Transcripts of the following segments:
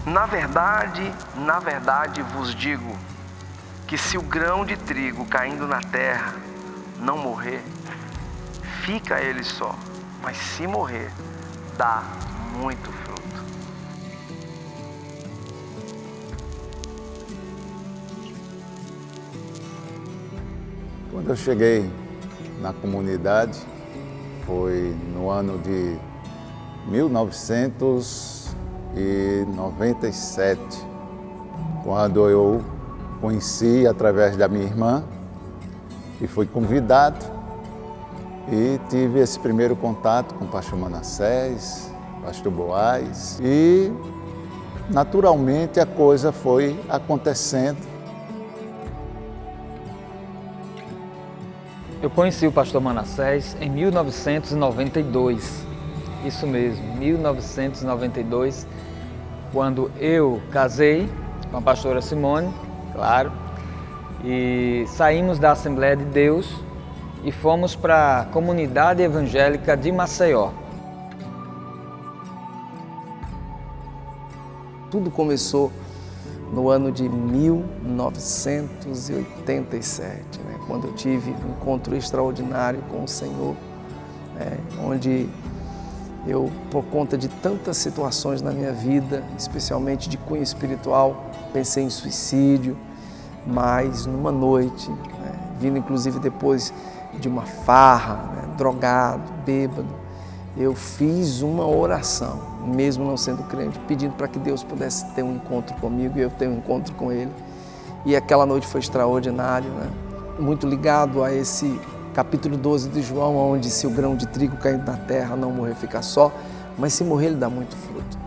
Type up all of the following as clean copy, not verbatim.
Na verdade vos digo que se o grão de trigo caindo na terra não morrer, fica ele só, mas se morrer, dá muito fruto. Quando eu cheguei na comunidade, foi no ano de 1997, quando eu conheci através da minha irmã e fui convidado e tive esse primeiro contato com o pastor Manassés, pastor Boaz e naturalmente a coisa foi acontecendo. Eu conheci o pastor Manassés em 1992, isso mesmo, 1992, quando eu casei com a pastora Simone, claro, e saímos da Assembleia de Deus e fomos para a comunidade evangélica de Maceió. Tudo começou no ano de 1987, né, quando eu tive um encontro extraordinário com o Senhor, onde eu, por conta de tantas situações na minha vida, especialmente de cunho espiritual, pensei em suicídio, mas numa noite, vindo inclusive depois de uma farra, drogado, bêbado, eu fiz uma oração, mesmo não sendo crente, pedindo para que Deus pudesse ter um encontro comigo e eu ter um encontro com Ele. E aquela noite foi extraordinária, muito ligado a esse capítulo 12 de João, onde se o grão de trigo caindo na terra não morrer, fica só, mas se morrer ele dá muito fruto.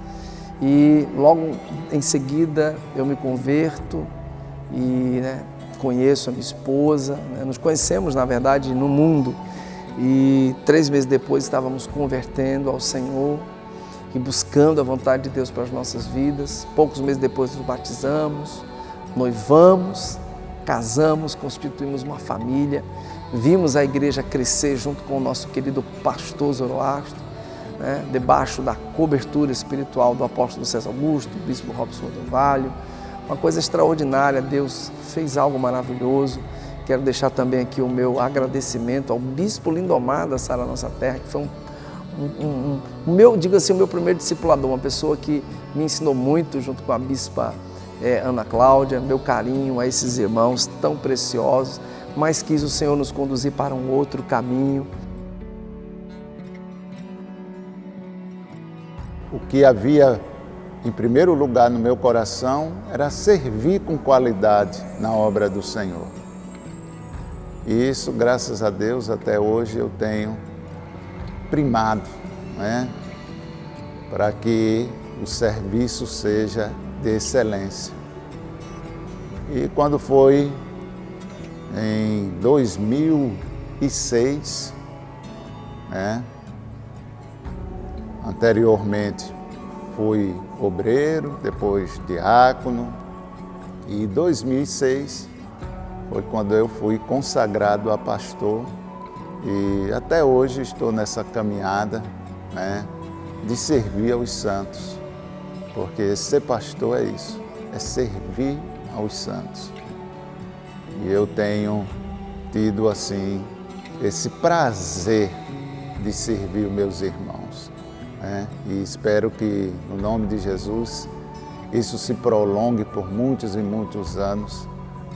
E logo em seguida eu me converto e conheço a minha esposa, nos conhecemos na verdade no mundo e 3 meses depois estávamos convertendo ao Senhor e buscando a vontade de Deus para as nossas vidas. Poucos meses depois nos batizamos, noivamos, casamos, constituímos uma família, vimos a igreja crescer junto com o nosso querido pastor Zoroastro, debaixo da cobertura espiritual do apóstolo César Augusto, do bispo Robson Rodovalho. Uma coisa extraordinária, Deus fez algo maravilhoso. Quero deixar também aqui o meu agradecimento ao bispo Lindomar da Sara Nossa Terra, que foi o meu primeiro discipulador, uma pessoa que me ensinou muito junto com a bispa Ana Cláudia, meu carinho a esses irmãos tão preciosos, mas quis o Senhor nos conduzir para um outro caminho. O que havia em primeiro lugar no meu coração era servir com qualidade na obra do Senhor. E isso, graças a Deus, até hoje eu tenho primado, para que o serviço seja de excelência. E quando foi em 2006, anteriormente fui obreiro, depois diácono, e em 2006 foi quando eu fui consagrado a pastor e até hoje estou nessa caminhada de servir aos santos, porque ser pastor é isso, é servir aos santos. E eu tenho tido assim esse prazer de servir os meus irmãos, e espero que no nome de Jesus isso se prolongue por muitos e muitos anos,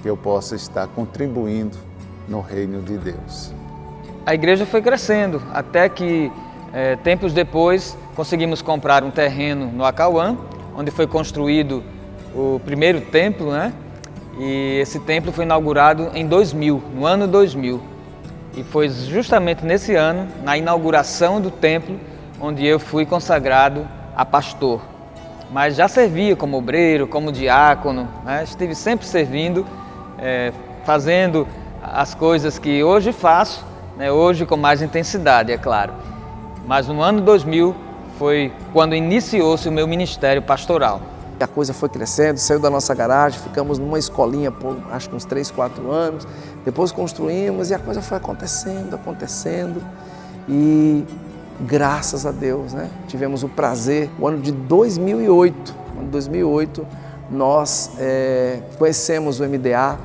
que eu possa estar contribuindo no reino de Deus. A igreja foi crescendo, até que tempos depois conseguimos comprar um terreno no Acauã, onde foi construído o primeiro templo, E esse templo foi inaugurado em 2000, no ano 2000. E foi justamente nesse ano, na inauguração do templo, onde eu fui consagrado a pastor. Mas já servia como obreiro, como diácono, estive sempre servindo, fazendo as coisas que hoje faço, hoje com mais intensidade, é claro. Mas no ano 2000 foi quando iniciou-se o meu ministério pastoral. A coisa foi crescendo, saiu da nossa garagem, ficamos numa escolinha por acho que uns 3, 4 anos, depois construímos e a coisa foi acontecendo. E graças a Deus, né? Tivemos o prazer, o ano de 2008, nós conhecemos o MDA,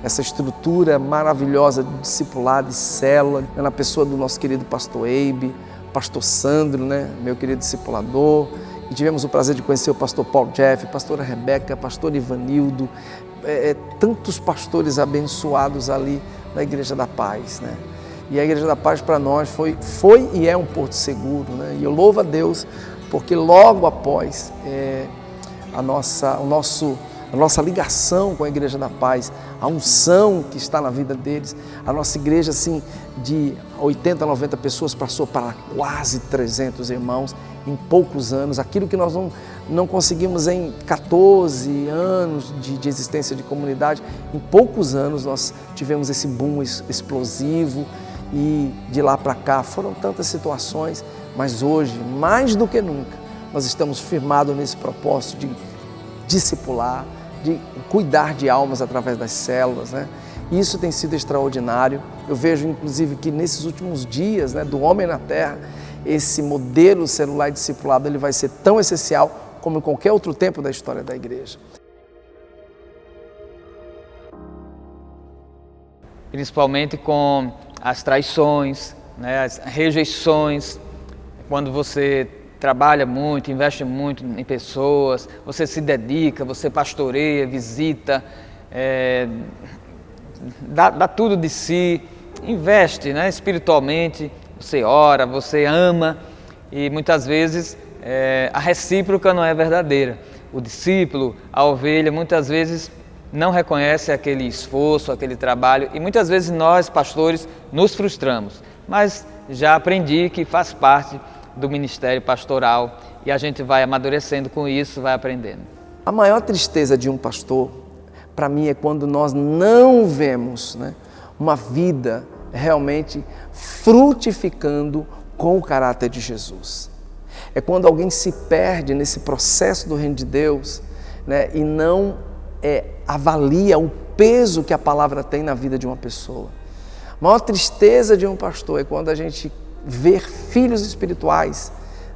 essa estrutura maravilhosa de discipulado e célula, na pessoa do nosso querido pastor Eibe, pastor Sandro, né? Meu querido discipulador, e tivemos o prazer de conhecer o pastor Paul Jeff, pastora Rebeca, pastor Ivanildo, tantos pastores abençoados ali na Igreja da Paz, né? E a Igreja da Paz para nós foi e é um porto seguro, né? E eu louvo a Deus porque logo após a nossa ligação com a Igreja da Paz, a unção que está na vida deles, a nossa igreja assim de 80, 90 pessoas passou para quase 300 irmãos em poucos anos, aquilo que nós não conseguimos em 14 anos de existência de comunidade, em poucos anos nós tivemos esse boom explosivo e de lá para cá foram tantas situações, mas hoje, mais do que nunca, nós estamos firmados nesse propósito de discipular, de cuidar de almas através das células, né? Isso tem sido extraordinário. Eu vejo, inclusive, que nesses últimos dias, né, do homem na terra, esse modelo celular discipulado ele vai ser tão essencial como em qualquer outro tempo da história da igreja. Principalmente com as traições, né, as rejeições, quando você trabalha muito, investe muito em pessoas, você se dedica, você pastoreia, visita, dá tudo de si, investe, né, espiritualmente, você ora, você ama e muitas vezes a recíproca não é verdadeira. O discípulo, a ovelha, muitas vezes não reconhece aquele esforço, aquele trabalho e muitas vezes nós, pastores, nos frustramos, mas já aprendi que faz parte do ministério pastoral e a gente vai amadurecendo com isso, vai aprendendo. A maior tristeza de um pastor, para mim, é quando nós não vemos, né, uma vida realmente frutificando com o caráter de Jesus. É quando alguém se perde nesse processo do reino de Deus, né, e não avalia o peso que a palavra tem na vida de uma pessoa. A maior tristeza de um pastor é quando a gente ver filhos espirituais,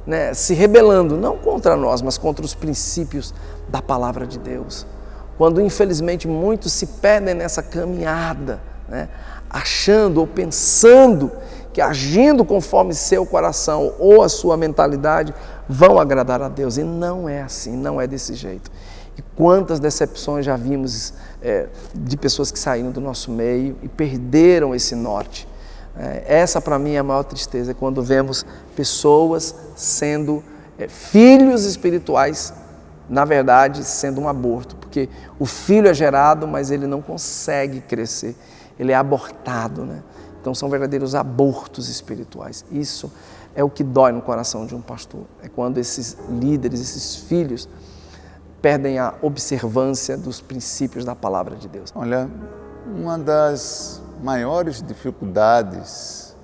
né, se rebelando, não contra nós, mas contra os princípios da palavra de Deus. Quando, infelizmente, muitos se perdem nessa caminhada, né, achando ou pensando que agindo conforme seu coração ou a sua mentalidade vão agradar a Deus. E não é assim, não é desse jeito. E quantas decepções já vimos de pessoas que saíram do nosso meio e perderam esse norte. Essa para mim é a maior tristeza, quando vemos pessoas sendo filhos espirituais, na verdade sendo um aborto, porque o filho é gerado, mas ele não consegue crescer, ele é abortado, né? Então são verdadeiros abortos espirituais. Isso é o que dói no coração de um pastor, é quando esses líderes, esses filhos perdem a observância dos princípios da palavra de Deus. Olha, uma das maiores dificuldades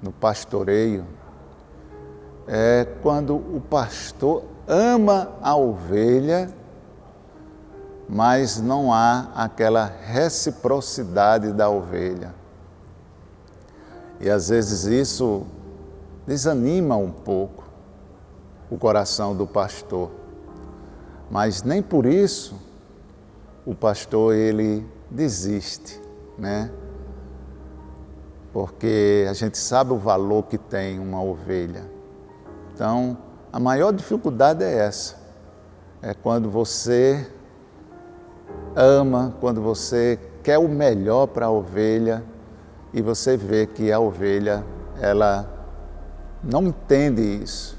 no pastoreio é quando o pastor ama a ovelha, mas não há aquela reciprocidade da ovelha. E às vezes isso desanima um pouco o coração do pastor. Mas nem por isso o pastor ele desiste, né? Porque a gente sabe o valor que tem uma ovelha. Então, a maior dificuldade é essa. É quando você ama, quando você quer o melhor para a ovelha e você vê que a ovelha, ela não entende isso.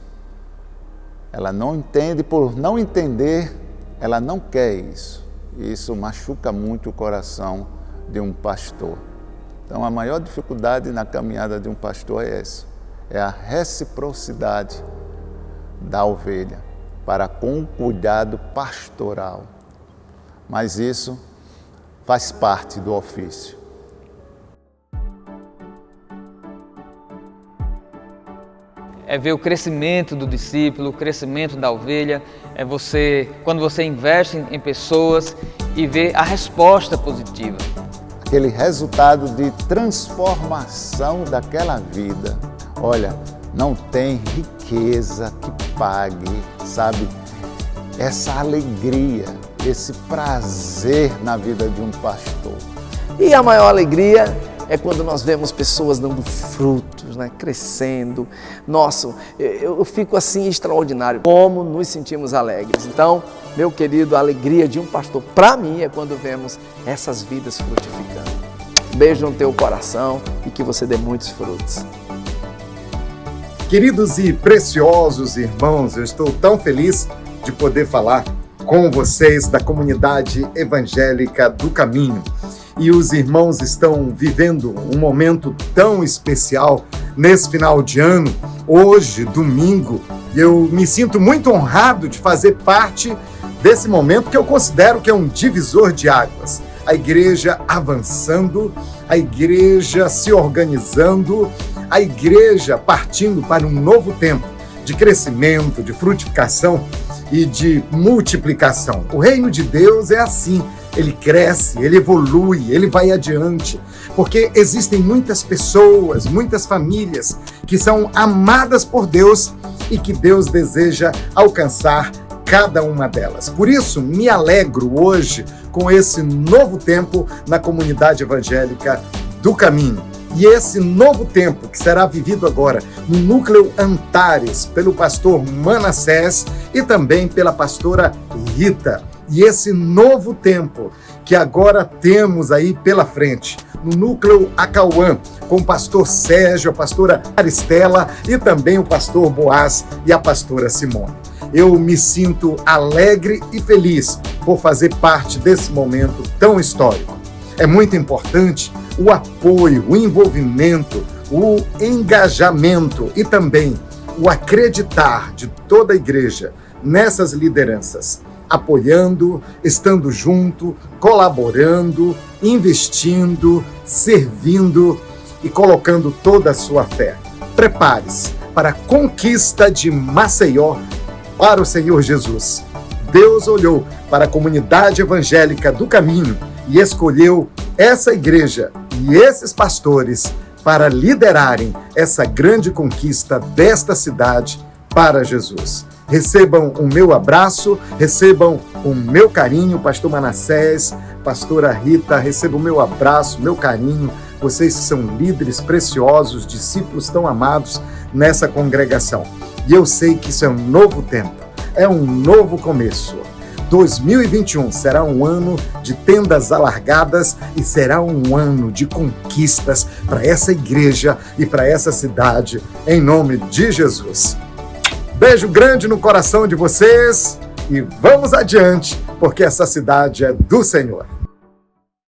Ela não entende, por não entender, ela não quer isso. E isso machuca muito o coração de um pastor. Então, a maior dificuldade na caminhada de um pastor é essa, é a reciprocidade da ovelha para com o cuidado pastoral. Mas isso faz parte do ofício. É ver o crescimento do discípulo, o crescimento da ovelha, quando você investe em pessoas e vê a resposta positiva. Aquele resultado de transformação daquela vida. Olha, não tem riqueza que pague, sabe, essa alegria, esse prazer na vida de um pastor. E a maior alegria é quando nós vemos pessoas dando frutos, né? Crescendo. Nossa, eu fico assim extraordinário, como nos sentimos alegres. Então, meu querido, a alegria de um pastor, para mim, é quando vemos essas vidas frutificando. Beijo no teu coração e que você dê muitos frutos. Queridos e preciosos irmãos, eu estou tão feliz de poder falar com vocês da comunidade evangélica do Caminho. E os irmãos estão vivendo um momento tão especial nesse final de ano. Hoje, domingo, eu me sinto muito honrado de fazer parte desse momento que eu considero que é um divisor de águas. A igreja avançando, a igreja se organizando, a igreja partindo para um novo tempo de crescimento, de frutificação e de multiplicação. O reino de Deus é assim. Ele cresce, ele evolui, ele vai adiante, porque existem muitas pessoas, muitas famílias que são amadas por Deus e que Deus deseja alcançar cada uma delas. Por isso, me alegro hoje com esse novo tempo na comunidade evangélica do Caminho. E esse novo tempo que será vivido agora no Núcleo Antares pelo pastor Manassés e também pela pastora Rita. E esse novo tempo que agora temos aí pela frente, no Núcleo Acauã, com o pastor Sérgio, a pastora Aristela e também o pastor Boaz e a pastora Simone. Eu me sinto alegre e feliz por fazer parte desse momento tão histórico. É muito importante o apoio, o envolvimento, o engajamento e também o acreditar de toda a igreja nessas lideranças, apoiando, estando junto, colaborando, investindo, servindo e colocando toda a sua fé. Prepare-se para a conquista de Maceió para o Senhor Jesus. Deus olhou para a comunidade evangélica do Caminho e escolheu essa igreja e esses pastores para liderarem essa grande conquista desta cidade para Jesus. Recebam o meu abraço, recebam o meu carinho, pastor Manassés, pastora Rita, recebam o meu abraço, meu carinho. Vocês são líderes preciosos, discípulos tão amados nessa congregação. E eu sei que isso é um novo tempo, é um novo começo. 2021 será um ano de tendas alargadas e será um ano de conquistas para essa igreja e para essa cidade, em nome de Jesus. Beijo grande no coração de vocês e vamos adiante, porque essa cidade é do Senhor.